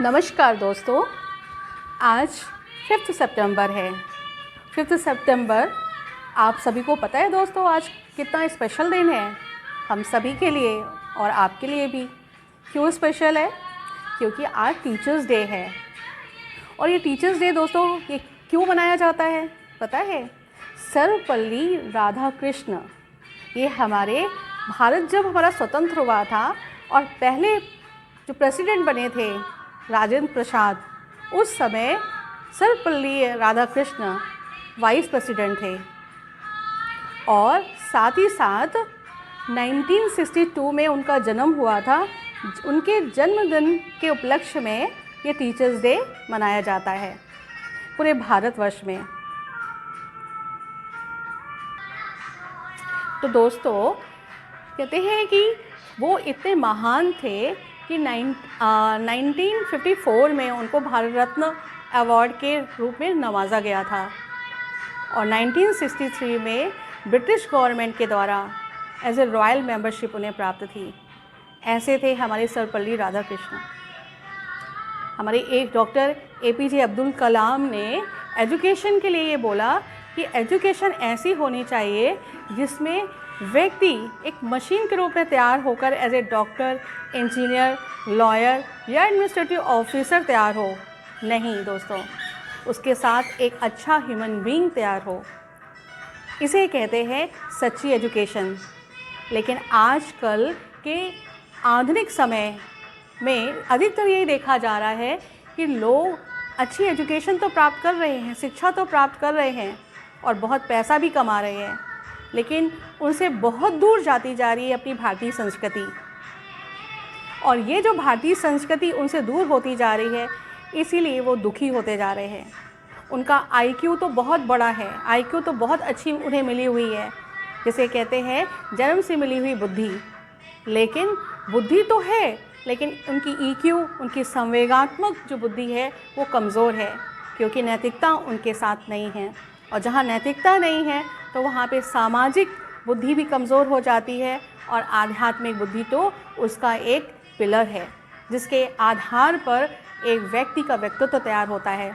नमस्कार दोस्तों, आज 5 सितंबर है। 5 सितंबर आप सभी को पता है दोस्तों, आज कितना स्पेशल दिन है हम सभी के लिए और आपके लिए भी। क्यों स्पेशल है? क्योंकि आज टीचर्स डे है। और ये टीचर्स डे दोस्तों ये क्यों मनाया जाता है पता है? सर्वपल्ली राधाकृष्ण, ये हमारे भारत जब हमारा स्वतंत्र हुआ था और पहले जो प्रेसिडेंट बने थे राजेंद्र प्रसाद, उस समय सर्वपल्ली राधाकृष्ण वाइस प्रेसिडेंट थे। और साथ ही साथ 1962 में उनका जन्म हुआ था। उनके जन्मदिन के उपलक्ष्य में ये टीचर्स डे मनाया जाता है पूरे भारतवर्ष में। तो दोस्तों कहते हैं कि वो इतने महान थे कि 1954 में उनको भारत रत्न अवार्ड के रूप में नवाजा गया था और 1963 में ब्रिटिश गवर्नमेंट के द्वारा एज ए रॉयल मेंबरशिप उन्हें प्राप्त थी। ऐसे थे हमारे सर्वपल्ली राधाकृष्ण। हमारे एक डॉक्टर APJ अब्दुल कलाम ने एजुकेशन के लिए ये बोला कि एजुकेशन ऐसी होनी चाहिए जिसमें व्यक्ति एक मशीन के रूप में तैयार होकर as a doctor, engineer, lawyer या एडमिनिस्ट्रेटिव ऑफिसर तैयार हो। नहीं दोस्तों, उसके साथ एक अच्छा ह्यूमन बीइंग तैयार हो। इसे कहते हैं सच्ची एजुकेशन। लेकिन आजकल के आधुनिक समय में अधिकतर यही देखा जा रहा है कि लोग अच्छी एजुकेशन तो प्राप्त कर रहे हैं, शिक्षा तो प्राप्त कर रहे हैं और बहुत पैसा भी कमा रहे हैं, लेकिन उनसे बहुत दूर जाती जा रही है अपनी भारतीय संस्कृति। और ये जो भारतीय संस्कृति उनसे दूर होती जा रही है, इसीलिए वो दुखी होते जा रहे हैं। उनका IQ तो बहुत बड़ा है, IQ तो बहुत अच्छी उन्हें मिली हुई है, जिसे कहते हैं जन्म से मिली हुई बुद्धि। लेकिन बुद्धि तो है, लेकिन उनकी EQ, उनकी संवेगात्मक जो बुद्धि है वो कमज़ोर है, क्योंकि नैतिकता उनके साथ नहीं है। और जहाँ नैतिकता नहीं है तो वहाँ पे सामाजिक बुद्धि भी कमज़ोर हो जाती है और आध्यात्मिक बुद्धि तो उसका एक पिलर है, जिसके आधार पर एक व्यक्ति का व्यक्तित्व तैयार होता है।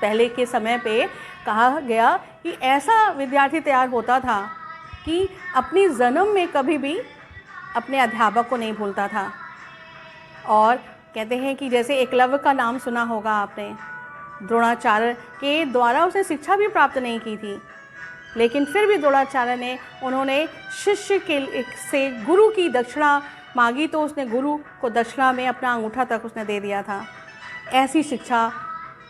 पहले के समय पे कहा गया कि ऐसा विद्यार्थी तैयार होता था कि अपनी जन्म में कभी भी अपने अध्यापक को नहीं भूलता था। और कहते हैं कि जैसे एकलव्य का नाम सुना होगा आपने, द्रोणाचार्य के द्वारा उसने शिक्षा भी प्राप्त नहीं की थी, लेकिन फिर भी द्रोणाचार्य उन्होंने शिष्य के से गुरु की दक्षिणा मांगी तो उसने गुरु को दक्षिणा में अपना अंगूठा तक उसने दे दिया था। ऐसी शिक्षा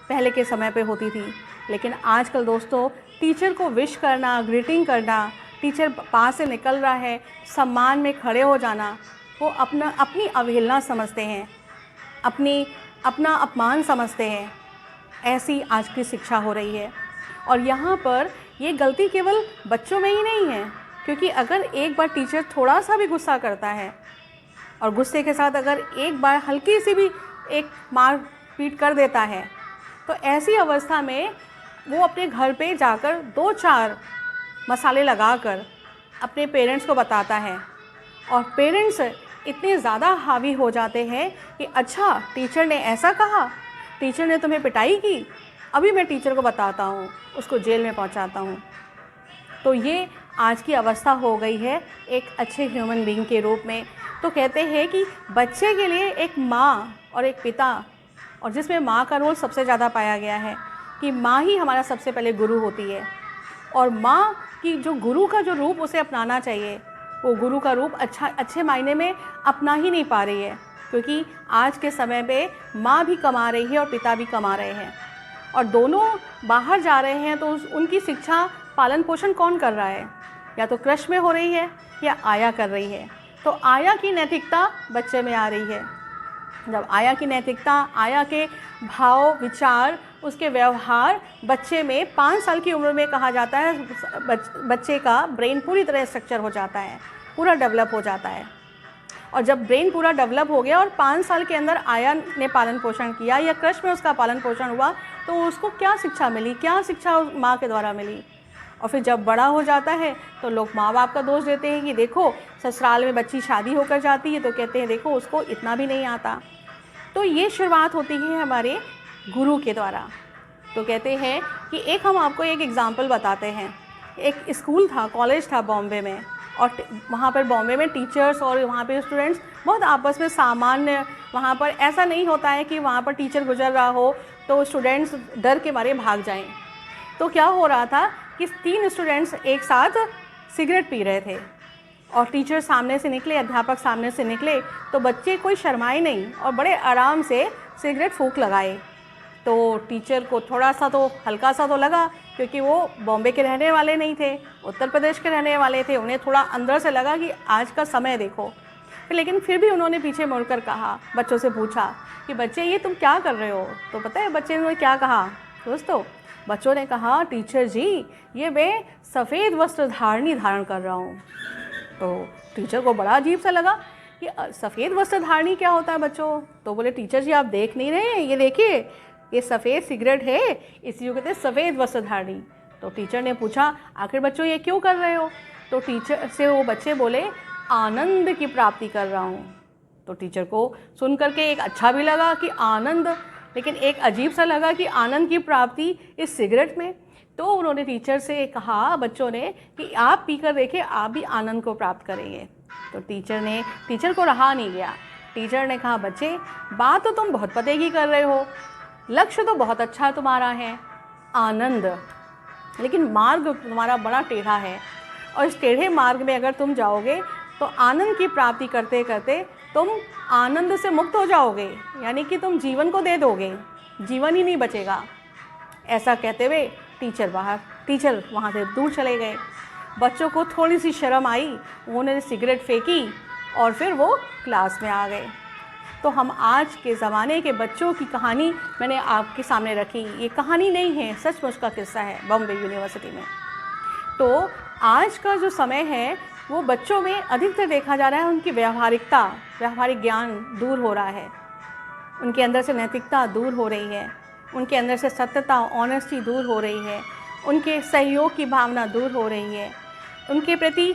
पहले के समय पे होती थी। लेकिन आजकल दोस्तों टीचर को विश करना, ग्रीटिंग करना, टीचर पास से निकल रहा है, सम्मान में खड़े हो जाना, वो अपनी अवहेलना समझते हैं, अपना अपमान समझते हैं। ऐसी आज की शिक्षा हो रही है। और यहाँ पर ये गलती केवल बच्चों में ही नहीं है, क्योंकि अगर एक बार टीचर थोड़ा सा भी गुस्सा करता है और गुस्से के साथ अगर एक बार हल्की सी भी एक मार पीट कर देता है, तो ऐसी अवस्था में वो अपने घर पे जाकर 2-4 मसाले लगाकर अपने पेरेंट्स को बताता है। और पेरेंट्स इतने ज़्यादा हावी हो जाते हैं कि अच्छा टीचर ने ऐसा कहा, टीचर ने तुम्हें पिटाई की, अभी मैं टीचर को बताता हूँ, उसको जेल में पहुँचाता हूँ। तो ये आज की अवस्था हो गई है एक अच्छे ह्यूमन बीइंग के रूप में। तो कहते हैं कि बच्चे के लिए एक माँ और एक पिता, और जिसमें माँ का रोल सबसे ज़्यादा पाया गया है कि माँ ही हमारा सबसे पहले गुरु होती है। और माँ की जो गुरु का जो रूप उसे अपनाना चाहिए, वो गुरु का रूप अच्छे मायने में अपना ही नहीं पा रही है, क्योंकि आज के समय पे माँ भी कमा रही है और पिता भी कमा रहे हैं और दोनों बाहर जा रहे हैं। तो उनकी शिक्षा पालन पोषण कौन कर रहा है? या तो कृष में हो रही है या आया कर रही है। तो आया की नैतिकता बच्चे में आ रही है। जब आया की नैतिकता, आया के भाव, विचार, उसके व्यवहार बच्चे में 5 साल की उम्र में कहा जाता है बच्चे का ब्रेन पूरी तरह स्ट्रक्चर हो जाता है, पूरा डेवलप हो जाता है। और जब ब्रेन पूरा डेवलप हो गया और 5 साल के अंदर आया ने पालन पोषण किया या कृष में उसका पालन पोषण हुआ, तो उसको क्या शिक्षा मिली, क्या शिक्षा माँ के द्वारा मिली। और फिर जब बड़ा हो जाता है तो लोग माँ बाप का दोष देते हैं कि देखो ससुराल में बच्ची शादी होकर जाती है तो कहते हैं देखो उसको इतना भी नहीं आता। तो ये शुरुआत होती है हमारे गुरु के द्वारा। तो कहते हैं कि एक हम आपको एक एग्ज़ाम्पल बताते हैं। एक स्कूल था, कॉलेज था बॉम्बे में, और वहाँ पर बॉम्बे में टीचर्स और वहाँ पे स्टूडेंट्स बहुत आपस में सामान्य, वहाँ पर ऐसा नहीं होता है कि वहाँ पर टीचर गुजर रहा हो तो स्टूडेंट्स डर के मारे भाग जाएं। तो क्या हो रहा था कि 3 स्टूडेंट्स एक साथ सिगरेट पी रहे थे और टीचर सामने से निकले, अध्यापक सामने से निकले, तो बच्चे कोई शर्माए नहीं और बड़े आराम से सिगरेट फूंक लगाए। तो टीचर को थोड़ा सा तो हल्का सा तो लगा, क्योंकि वो बॉम्बे के रहने वाले नहीं थे, उत्तर प्रदेश के रहने वाले थे। उन्हें थोड़ा अंदर से लगा कि आज का समय देखो। लेकिन फिर भी उन्होंने पीछे मुड़कर कहा, बच्चों से पूछा कि बच्चे ये तुम क्या कर रहे हो? तो पता है बच्चे ने क्या कहा दोस्तों? बच्चों ने कहा, टीचर जी ये मैं सफ़ेद वस्त्र धारण कर रहा हूँ। तो टीचर को बड़ा अजीब सा लगा कि सफ़ेद वस्त्र धारणी क्या होता है बच्चों? तो बोले, टीचर जी आप देख नहीं रहे हैं, ये देखिए ये सफ़ेद सिगरेट है, इसी को कहते हैं सफ़ेद वस्त्र धारणी। तो टीचर ने पूछा, आखिर बच्चों ये क्यों कर रहे हो? तो टीचर से वो बच्चे बोले, आनंद की प्राप्ति कर रहा हूँ। तो टीचर को सुन करके एक अच्छा भी लगा कि आनंद, लेकिन एक अजीब सा लगा कि आनंद की प्राप्ति इस सिगरेट में। तो उन्होंने टीचर से कहा, बच्चों ने, कि आप पीकर देखिए, आप भी आनंद को प्राप्त करेंगे। तो टीचर को रहा नहीं गया। टीचर ने कहा, बच्चे बात तो तुम बहुत पते की कर रहे हो, लक्ष्य तो बहुत अच्छा तुम्हारा है आनंद, लेकिन मार्ग तुम्हारा बड़ा टेढ़ा है, और इस टेढ़े मार्ग में अगर तुम जाओगे तो आनंद की प्राप्ति करते करते तुम आनंद से मुक्त हो जाओगे, यानी कि तुम जीवन को दे दोगे, जीवन ही नहीं बचेगा। ऐसा कहते हुए टीचर वहाँ से दूर चले गए। बच्चों को थोड़ी सी शर्म आई, उन्होंने सिगरेट फेंकी और फिर वो क्लास में आ गए। तो हम आज के ज़माने के बच्चों की कहानी मैंने आपके सामने रखी। ये कहानी नहीं है, सचमुच का किस्सा है बॉम्बे यूनिवर्सिटी में। तो आज का जो समय है वो बच्चों में अधिकतर देखा जा रहा है, उनकी व्यावहारिक ज्ञान दूर हो रहा है, उनके अंदर से नैतिकता दूर हो रही है, उनके अंदर से सत्यता, ऑनेस्टी दूर हो रही है, उनके सहयोग की भावना दूर हो रही है, उनके प्रति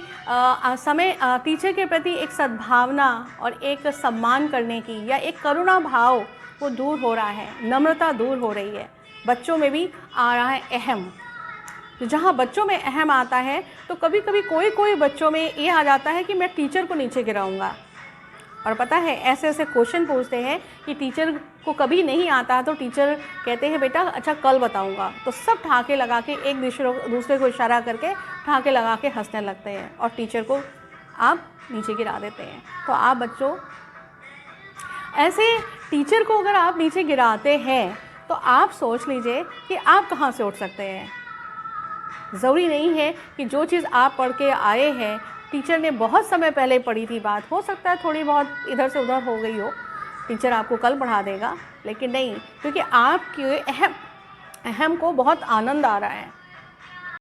टीचर के प्रति एक सद्भावना और एक सम्मान करने की या एक करुणा भाव वो दूर हो रहा है, नम्रता दूर हो रही है। बच्चों में भी आ रहा है अहम। तो जहाँ बच्चों में अहम आता है तो कभी कभी कोई बच्चों में ये आ जाता है कि मैं टीचर को नीचे गिराऊंगा। और पता है ऐसे क्वेश्चन पूछते हैं कि टीचर को कभी नहीं आता है, तो टीचर कहते हैं बेटा अच्छा कल बताऊंगा। तो सब ठहाके लगा के एक दूसरे को इशारा करके ठहाके लगा के हंसने लगते हैं और टीचर को आप नीचे गिरा देते हैं। तो आप बच्चों, ऐसे टीचर को अगर आप नीचे गिराते हैं तो आप सोच लीजिए कि आप कहाँ से उठ सकते हैं। ज़रूरी नहीं है कि जो चीज़ आप पढ़ के आए हैं, टीचर ने बहुत समय पहले पढ़ी थी बात, हो सकता है थोड़ी बहुत इधर से उधर हो गई हो, टीचर आपको कल पढ़ा देगा, लेकिन नहीं, क्योंकि आपके अहम को बहुत आनंद आ रहा है,